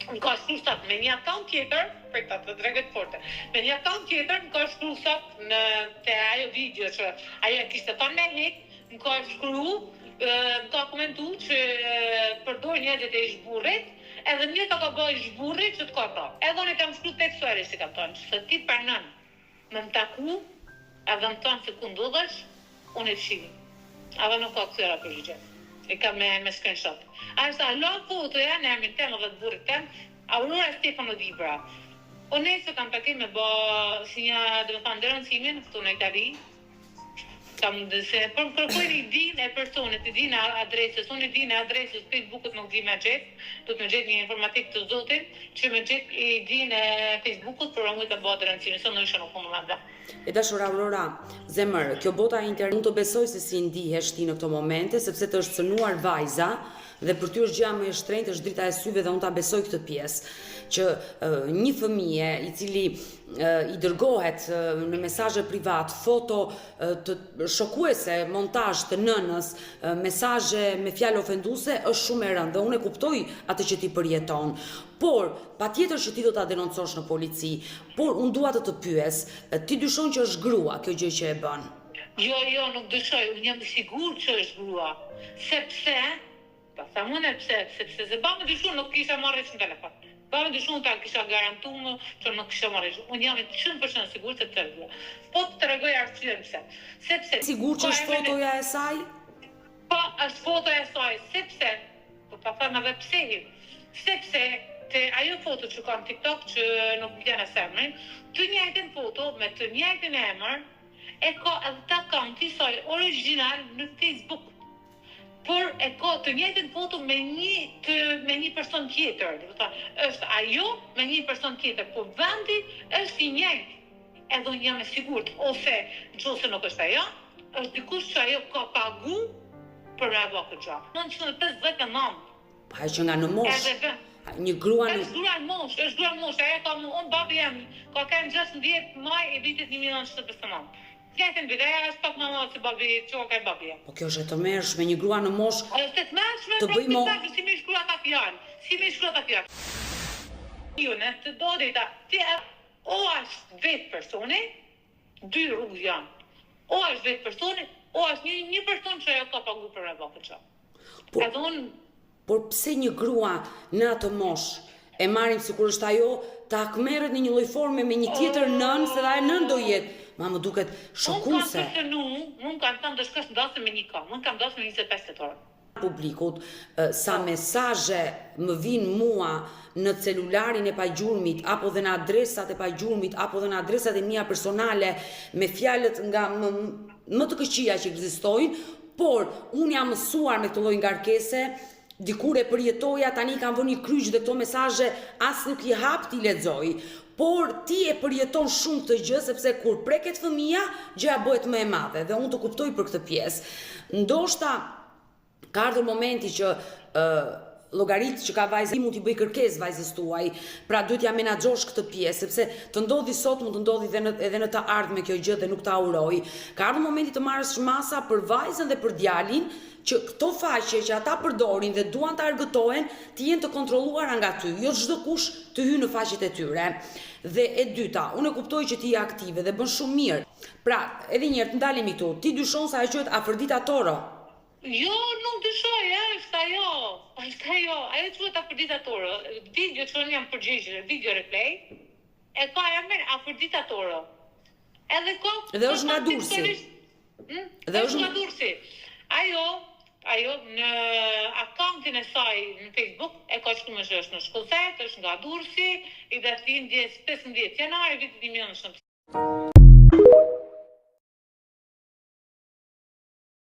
më ka shkruar sot me një akaunt tjetër, për këtë të tregot forte. Me një akaunt tjetër më ka shkruar sot në te ajo video që ajo kishte thënë me hek, më ka shkruar, më ka komentuar që përdor njerëzit e zhburrit, edhe një ka bëj zhburrit që të ka thënë. Edhe unë kam shkruar tekstualisht si kam thënë, se ti pranon me më taku, edhe më thënë se ku ndodhesh, unë e fshini. Edhe nuk ka kthyer atë gjë. E kam me screenshot. Ashtë alo fotoja në emrin tem dhe të burrit tem, Aurora Stefano Dibra. Unë se kam takim me bë si një, domethënë, derancimin këtu në Itali. Kam se për kërkoj një din e personit, i din adresës, unë i din adresës Facebookut nuk di me gjet, do të më gjet një informatik të zotin, që me gjet i din e Facebookut për më të bëhet derancimin, se në isha nuk më dhe. E dashur Aurora, zemër, kjo bota internet, unë të besoj se si ndihesh ti në këto momente, sepse të është cënuar vajza, dhe për ty është gjëja më e shtrenjtë, është drita e syve dhe unë ta besoj këtë pjesë, që një fëmije i cili i dërgohet në mesazhe privat, foto të shokuese, montazh të nënës, mesazhe me fjalë ofenduese është shumë e rëndë dhe unë e kuptoj atë që ti përjeton. Por, patjetër që ti do ta denoncosh në polici, por unë dua të pyes, ti dyshon që është grua kjo gjë që e bën? Jo, nuk dyshoj, unë jam sigurt që është grua, sepse sa mëne sepse se ba me dyshu nuk kisha marrë në telefon. Ba me dyshu ta kisha garantuar që nuk kisha marrë. Unë jam 100% sigurt se të tregoj. Po të tregoj arsyen pse. Sepse sigurt që është fotoja e saj? Po, është fotoja e saj, sepse po ta them edhe pse. Sepse te ajo foto që ka në TikTok që nuk vjen as emrin, të njëjtën foto me të njëjtën emër e ka edhe të akaunti saj origjinal në Facebook. Por e ka të njëjtën foto me një person tjetër. Është ajo me një person tjetër, por vendi është i njëjtë. Edhe unë jam e sigurt, ose nëse nuk është ajo, është dikush që ajo ka pagu për me bërë këtë gjë. 959. Pa që nga në moshë. Një grua në... është grua në moshë, ajo ka unë babi jam, ka 16 maj e vitit 1979. Njëjtën videja është pak më madhe se babi, që ka babi jam. Po kjo është e tmerrshme, një grua në moshë. Është e tmerrshme, të bëjmë si më shkruaj ata fjalë. Si më shkruaj ata fjalë. Jo, ne të dodita, ti o është vetë personi, dy rrugë janë. O është vetë personi, o është një person që ajo ka pagu për me bërë këtë. Por pse një grua në atë moshë e marrim sikur është ajo të akmerret në një lloj forme me një tjetër nën, se dhe ajo nën do jetë. Ma më duket shokuese. Unë kam thënë të shkosh ndasë me një kam, unë kam ndasë me 25 tetor. Publikut, sa mesazhe më vinë mua në celularin e pagjurmit, apo dhe në adresat e pagjurmit, apo dhe në adresat e mia personale, me fjalët nga më të këqija që ekzistojnë, por unë jam mësuar me këtë lloj ngarkese, dikur e përjetoja, tani kam vënë një kryq dhe këto mesazhe as nuk i hap ti lexoj. Por ti e përjeton shumë të gjë, sepse kur preket fëmia, gjëja bëhet më e madhe dhe unë të kuptoj për këtë pjesë. Ndoshta ka ardhur momenti që llogaritë që ka vajza mund t'i bëj kërkesë vajzës tuaj, pra duhet ja menaxhosh këtë pjesë, sepse të ndodhi sot mund të ndodhi edhe në të ardhmen kjo gjë dhe nuk ta uroj. Ka ardhur momenti të marrësh masa për vajzën dhe për djalin, që këto faqe që ata përdorin dhe duan të argëtohen, të jenë të kontrolluara nga ty, jo çdo kush të hyjë në faqet e tyre. Dhe e dyta, unë e kuptoj që ti je aktive dhe bën shumë mirë. Pra, edhe një herë të ndalemi këtu, ti dyshon se ajo quhet Afrodita Toro? Jo, nuk dyshoj, është ajo. Ajo quhet Afrodita Toro. Video që unë jam përgjigjur, video replay, e ka emrin Afrodita Toro. Edhe është nga Durrësi. Është nga Durrësi. Ajo në akauntin e saj në Facebook e ka shkruar që është në Shkollëzet, është nga Durrësi, i datë 15 janari vitit 1900.